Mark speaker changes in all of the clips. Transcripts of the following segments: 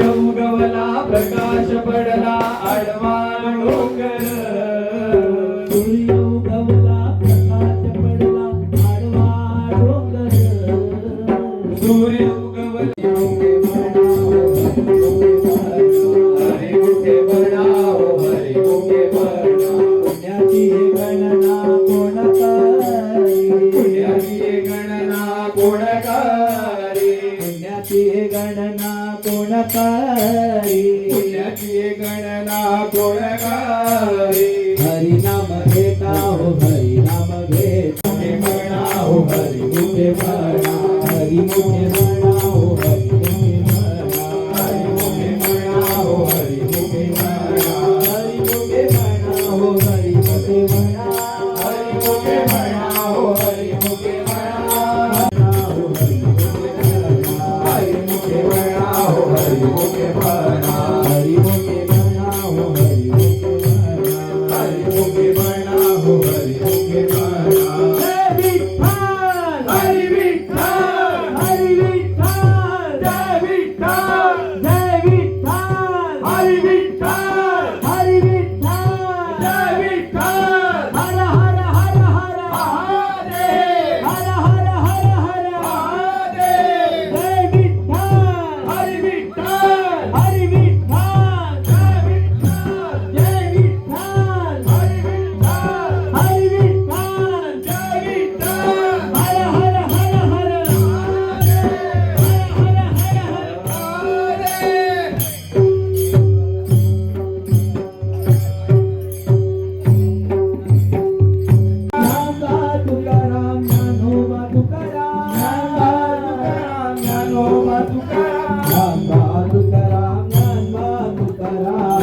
Speaker 1: उगवला प्रकाश पडला आडवा डोंगर सूर्य उगवला प्रकाश पडला आडवा डोंगर सूर्य उगवला हरी मुखे बनाओ हरी मुखे बनाओ पुण्याची गणना कोण करी पुण्याची गणना कोण करी पुण्याची गणना कोण करी पुण्याची गणना कोण करी हरी नाम घेता हो हरी नाम घेता म्हणा हो हरी मुखे म्हणा हरी मुखे म्हणा हो हरी मुखे म्हणा हरी मुखे म्हणा हो हरी मुखे म्हणा हरी मुखे म्हणा हो हरी मुखे म्हणा हरी मुखे म्हणा हो हरी मुखे म्हणा हरी मुखे म्हणा हो हरी मुखे म्हणा हरी मुखे म्हणा हो हरी मुखे म्हणा हरी मुखे म्हणा हो हरी मुखे म्हणा जय विठ्ठल हरी विठ्ठल हरी विठ्ठल जय विठ्ठल जय विठ्ठल हरी विठ्ठल हरी विठ्ठल जय विठ्ठल हर हर हर हर महादेव हर हर हर हर महादेव जय विठ्ठल हरी विठ्ठल हरी विठ्ठल जय विठ्ठल जय विठ्ठल हरी विठ्ठल हरी विठ्ठल जय विठ्ठल हर हर हर हर महादेव हर हर हर हर महादेव ज्ञानोबा तुकाराम ज्ञानोबा तुकाराम ज्ञानोबा तुकाराम ज्ञानोबा तुकाराम ज्ञानोबा तुकाराम ज्ञानोबा तुकाराम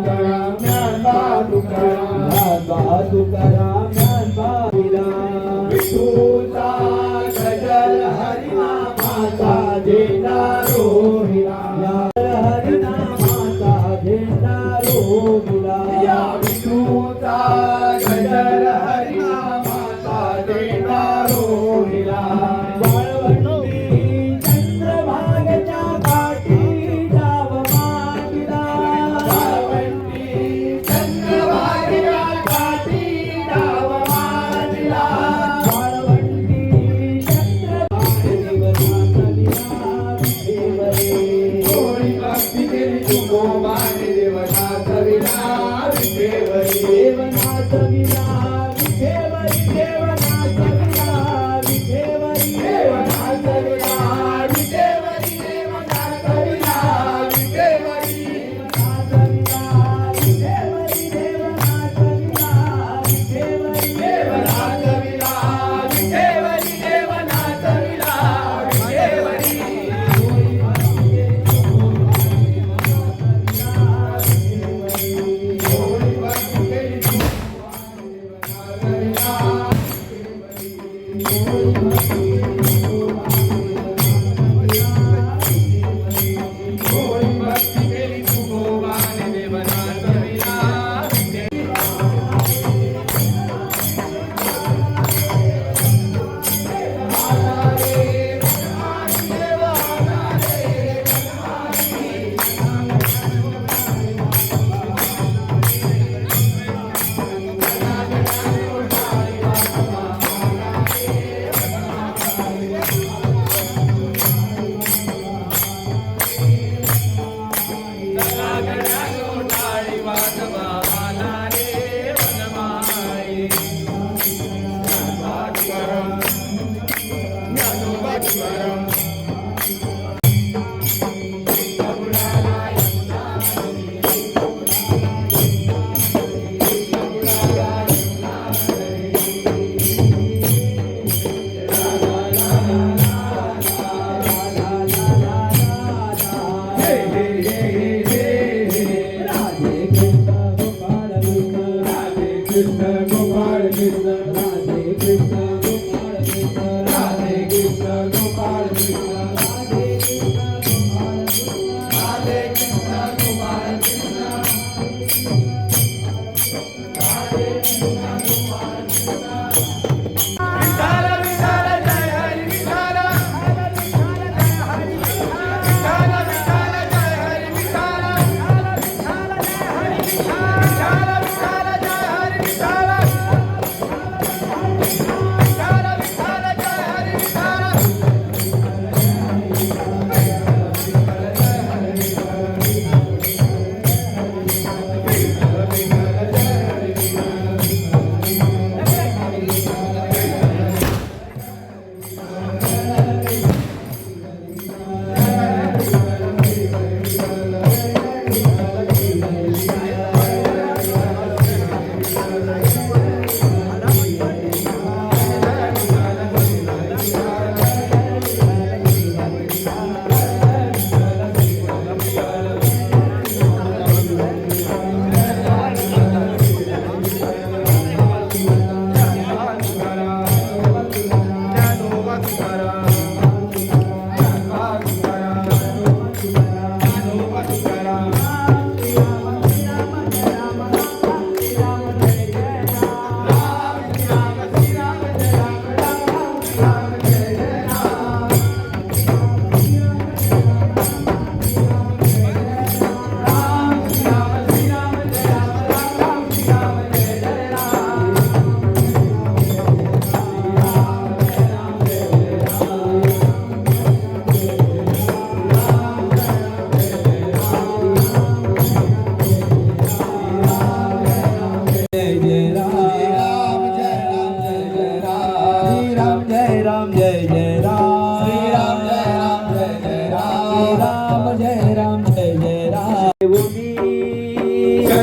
Speaker 1: ज्ञानोबा तुकाराम ज्ञानोबा तुकाराम विठूचा गजर हरिनामाचा झेंडा रोहिला हरिनामाचा झेंडा रोहिला या विठूचा गजर हरिनामाचा झेंडा रोहिला वाळवंटी चंद्रभागेच्या काठी जाव मातीला वाळवंटी चंद्रभागेच्या काठी जाव मातीला वाळवंटी चंद्रभागेच्या होळी भक्ती केली तुकोबाने देवनाथ विना विठेवरी देवनाथ विना विठेवरी देवनाथ विना विठेवरी देवनाथ विना विठेवरी देवनाथ विना विठेवरी देवनाथ विना विठेवरी देवनाथ विना विठेवरी देवनाथ विना विठेवरी देवनाथ विना विठेवरी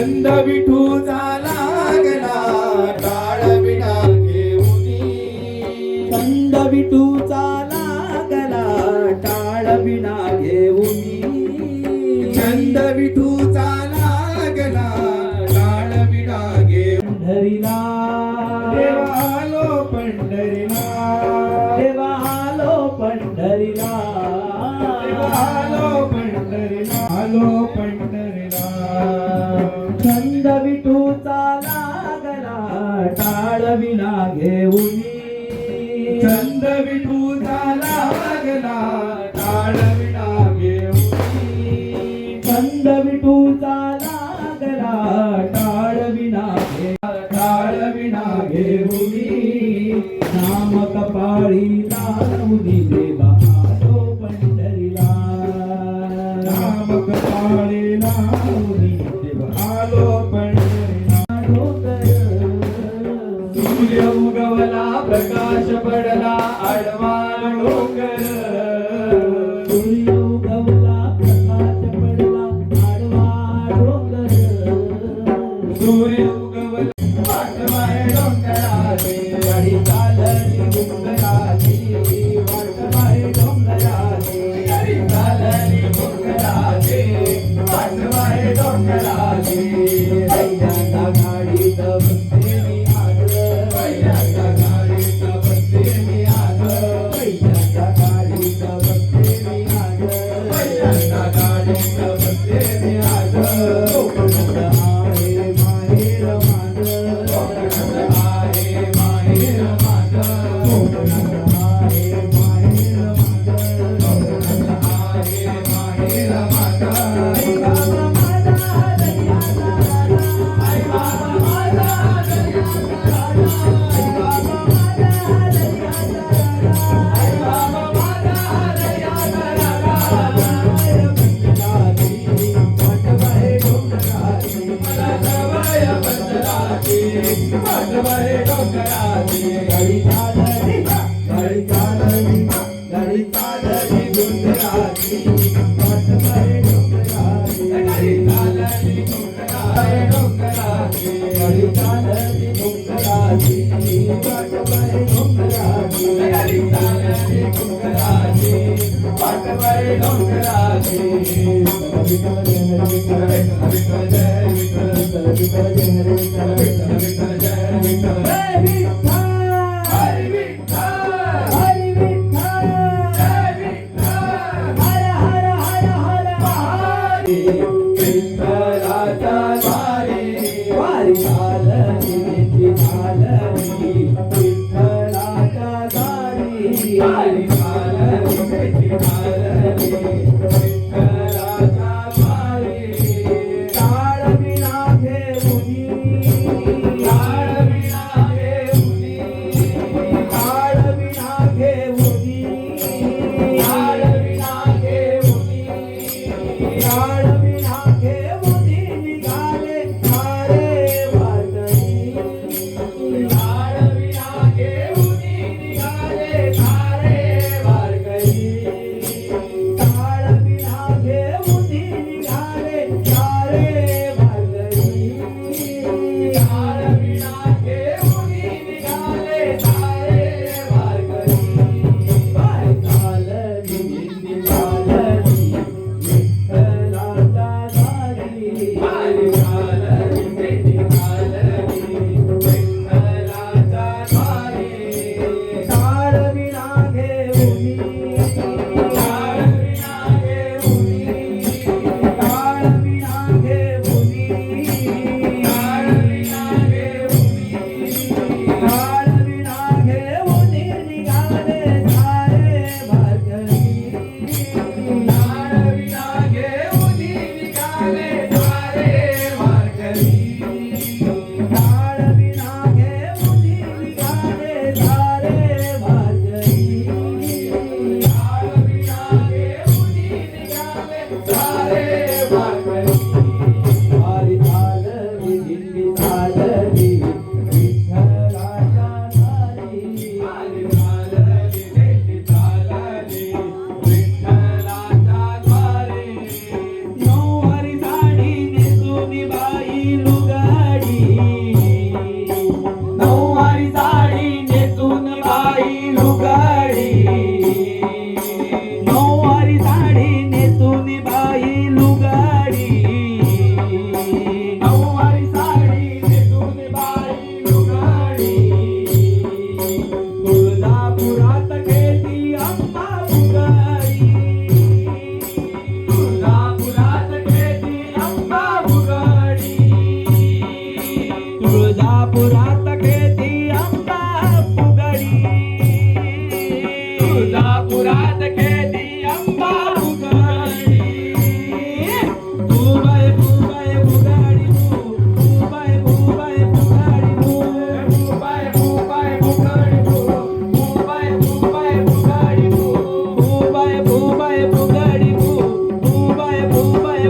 Speaker 1: छंद विठूचा लागला टाळ विणा घेऊनी
Speaker 2: छंद विठूचा लागला टाळ विणा घेऊनी
Speaker 1: छंद विठूचा लागला टाळ विणा घेऊन
Speaker 2: पंढरीला
Speaker 1: देवा आलो पंढरीला
Speaker 2: देवा आलो पंढरीला
Speaker 1: देवा आलो पंढरीला आलो पंढरीला
Speaker 2: छंद विठूचा लागला टाळ विणा घेऊनी
Speaker 1: छंद विठूचा लागला टाळ विणा घेऊनी
Speaker 2: छंद विठूचा लागला टाळ विणा
Speaker 1: टाळ विणा घेऊनी
Speaker 2: नाम कपाळी लावली देवा आलो पंढरीला
Speaker 1: नाम कपाळी लावली देवा आलो पंढरीला सूर्य उगवला प्रकाश पडला आडवा डोंगर
Speaker 2: सूर्य उगवला प्रकाश पडला आडवा डोंगर
Speaker 1: सूर्य उगवला वाटवाय डोंगराची गाडी चालली डोंगराची वाटवाय डोंगराची गाडी चालली डोंगराची वाटवाय डोंगराची बैलाच्या गाडीत बसते मी आज बैलाच्या गाडीत बसते मी आज बैलाच्या गाडीत बसते मी आज बैलाच्या गाडीत बसते मी आज कोकणात आहे माहेर माझं कोकणात आहे माहेर माझं कोकणात आहे माहेर माझं कोकणात आहे माहेर माझं आई बाबा माझा दर्याचा राजा आई बाबा माझा दर्याचा राजा आई बाबा माझा दर्याचा राजा आई बाबा माझा दर्याचा राजा वाटवाय डोंगराची मला सवय बंदराची वाटवाय डोंगराची गाडी चालली गाडी चालली गाडी चालली डोंगराची वाटवाय डोंगराची गाडी चालली डोंगराची गाडी चालली डोंगराची वाटवाय डोंगराची गाडी चालली डोंगराची वाटवाय डोंगराची विठ्ठल जय विठ्ठल विठ्ठल जय विठ्ठल विठ्ठल जय विठ्ठल विठ्ठल विठ्ठल जय विठ्ठल जय विठ्ठल हरी विठ्ठल हरी विठ्ठल जय विठ्ठल हर हर हर हर महादेव विठ्ठलाच्या वारी वारी चालली चालली विठ्ठलाच्या दारी वारी चालली चालली विठ्ठलाच्या दारी टाळ विणा घेऊनी टाळ विणा घेऊनी टाळ विणा घेऊनी टाळ विणा घेऊनी टाळ विणा घेऊनी निघाले सारे वारकरी टाळ विणा घेऊनी निघाले सारे वारकरी टाळ विणा घेऊनी निघाले सारे वारकरी टाळ विणा घेऊनी निघाले सारे वारकरी पाय चालली दिंडी चालली विठ्ठलाच्या दारी पाय चालली दिंडी चालली विठ्ठलाच्या दारी टाळ विणा घेऊनी टाळ विणा घेऊनी टाळ विणा घेऊनी टाळ विणा घेऊनी टाळ विणा घेऊनी निघाले सारे वारकरी टाळ विणा घेऊनी निघाले सारे वारकरी टाळ विणा घेऊनी निघाले सारे वारकरी टाळ विणा घेऊनी निघाले सारे वारकरी वारी चालली दिंडी चालली विठ्ठलाच्या दारी वारी चालली दिंडी चालली विठ्ठलाच्या दारी नऊवारी साडी नेसून बाई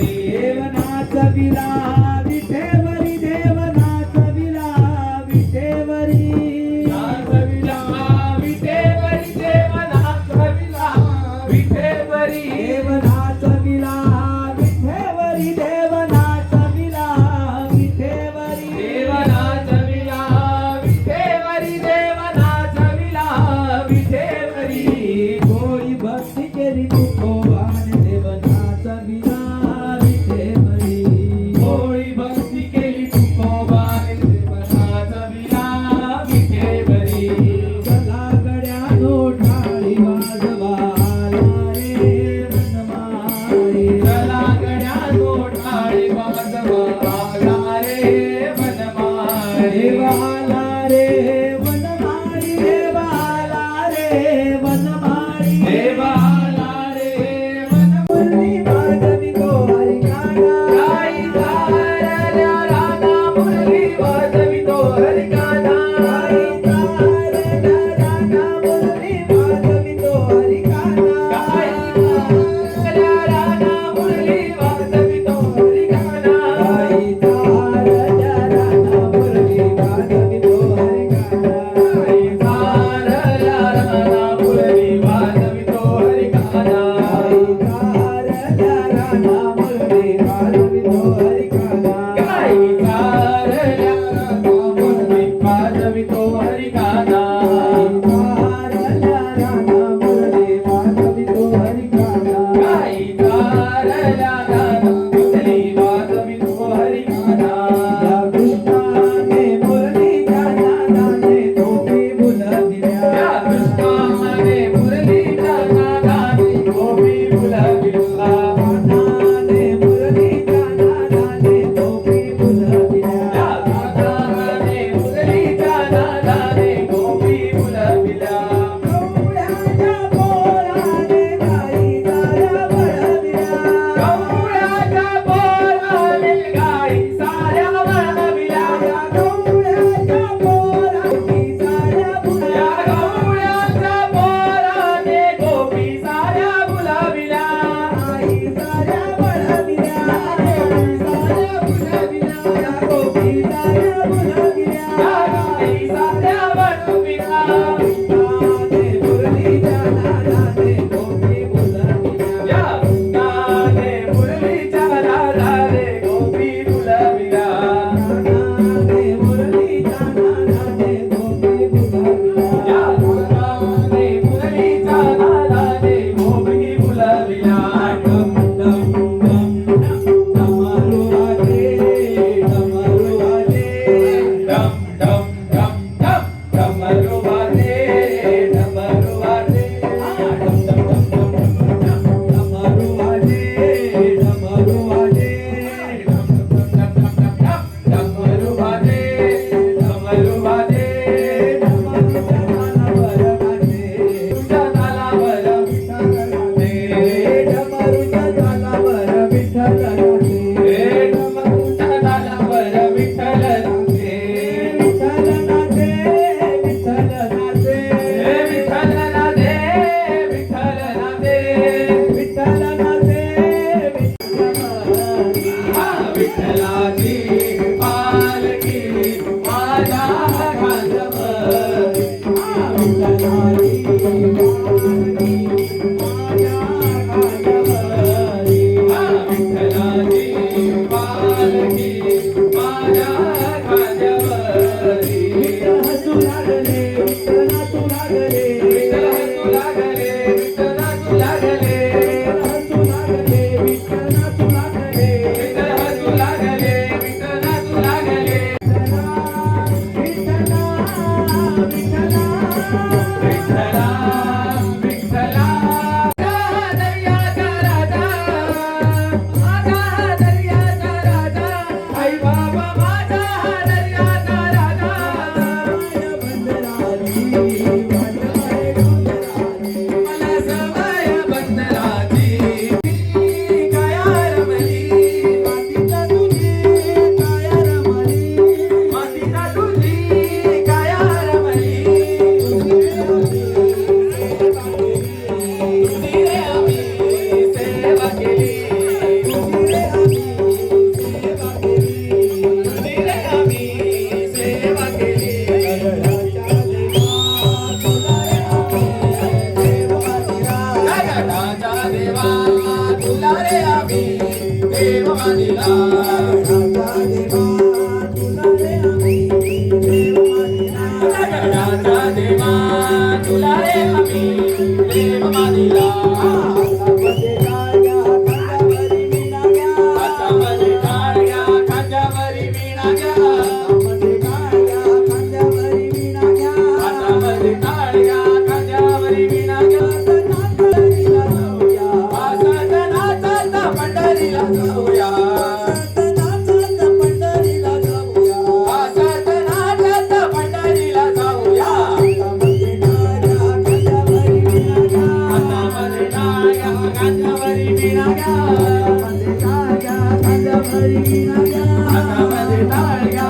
Speaker 2: देवनाथ विला विठेवरी देवनाथ विला विठेवरी
Speaker 1: नाथ विला विठेवरी देवनाथ विला विठेवरी
Speaker 2: देवनाथ विला विठेवरी देवनाथ विला विठेवरी
Speaker 1: देवनाथ विला विठेवरी देवनाथ विला विठेवरी
Speaker 2: कोळी भक्ती केली तुकोबाने देवनाथ विला विठेवरी
Speaker 1: होळी भक्ती केली तुकोबाने देवनाथ विला विठेवरी
Speaker 2: चला गड्यानो टाळी वाजवाला रे मनमारी
Speaker 1: चला गड्या गोठाळी वाजवाला रे मनमारे
Speaker 2: देवाला रे वनमाळी देवाला रे वनमाळी
Speaker 1: देवाला रे मनमुरली
Speaker 2: मुरली वाजवी तो हरिकाना
Speaker 1: गाई तारल्या राधा मुरली वाजवी तो हरिकाना
Speaker 2: आई तारल्या राधा मुरली वाजवी तो हरिकाना
Speaker 1: गाई तारल्या राधा मुरली वाजवी तो हरिकाना
Speaker 2: आई तारल्या राधा मुरली वाजवी तो हरिकाना
Speaker 1: गाई तारल्या राधा मुरली वाजवी तो हरिकाना
Speaker 2: आई तारल्या राधा मुरली वाजवी तो हरिकाना
Speaker 1: गाई तारल्या राधा मुरली वाजवी तो हरिकाना गाई तारल्या राधा मुरली वाजवी तो हरिकाना या कृष्णाने मुरलीच्या नादाने गोपी फुलविला या नादाने मुरलीच्या नादाने गोपी फुलविला गौराच्या
Speaker 2: आम्ही देव मानिला
Speaker 1: गणाचा देवा तुला रे आम्ही देव मानिला
Speaker 2: गणाचा देवा तुला रे आम्ही देव मानिला
Speaker 1: हातामध्ये टाळ्या खांद्यावरी विणा घ्या
Speaker 2: हातामध्ये टाळ्या खांद्यावरी वीणा घ्या
Speaker 1: हातामध्ये टाळ्या खांद्यावरी विणा घ्या
Speaker 2: नाचत नाचत पंढरीला जाऊया
Speaker 1: नाचत पंढरीला जाऊया
Speaker 2: नाचत नाचत पंढरीला जाऊया
Speaker 1: हातामध्ये टाळ्या खांद्यावरी विणा घ्या
Speaker 2: हातामध्ये टाळ्या खांद्यावरी वीणा घ्या
Speaker 1: हातामध्ये टाळ्या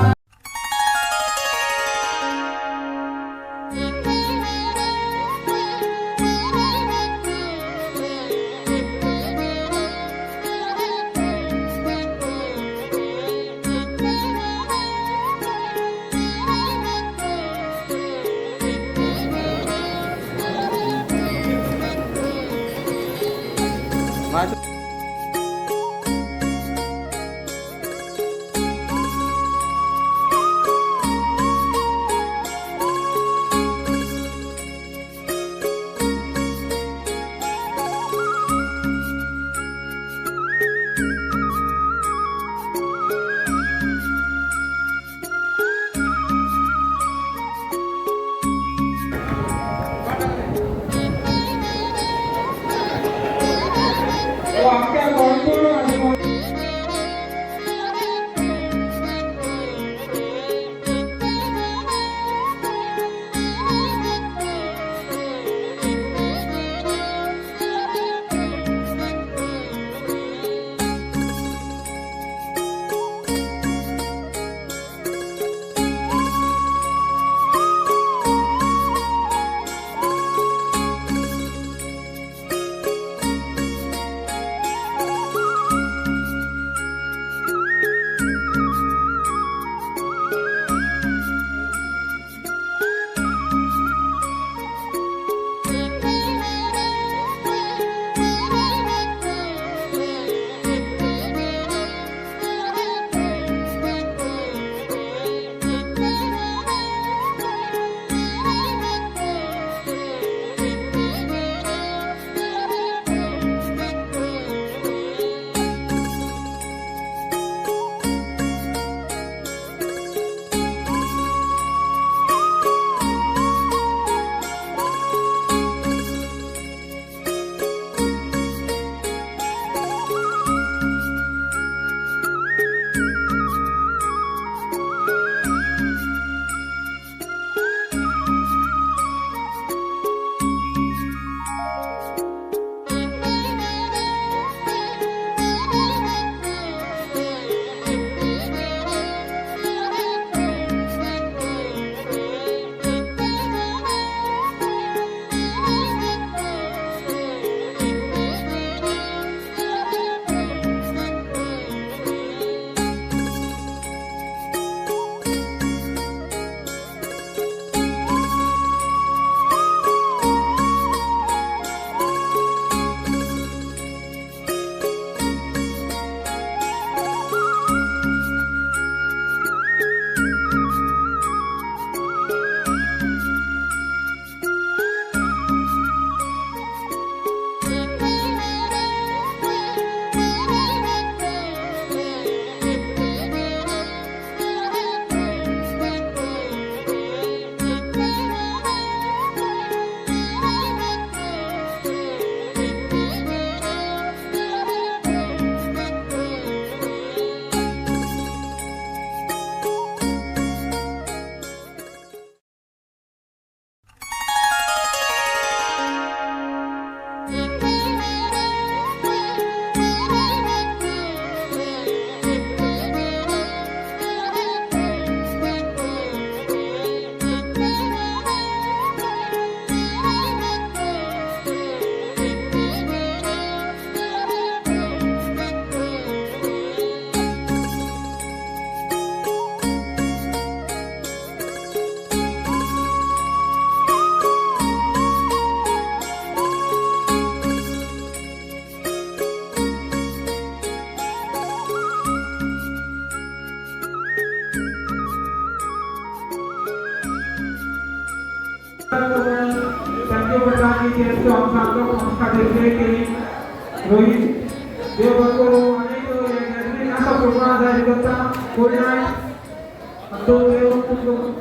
Speaker 3: संजय बटानी के तो हम सब लोग उसका देखने के लिए रोहित देव को अनेक ये ना सब प्रोग्राम जारी करता कोई ना तो देव को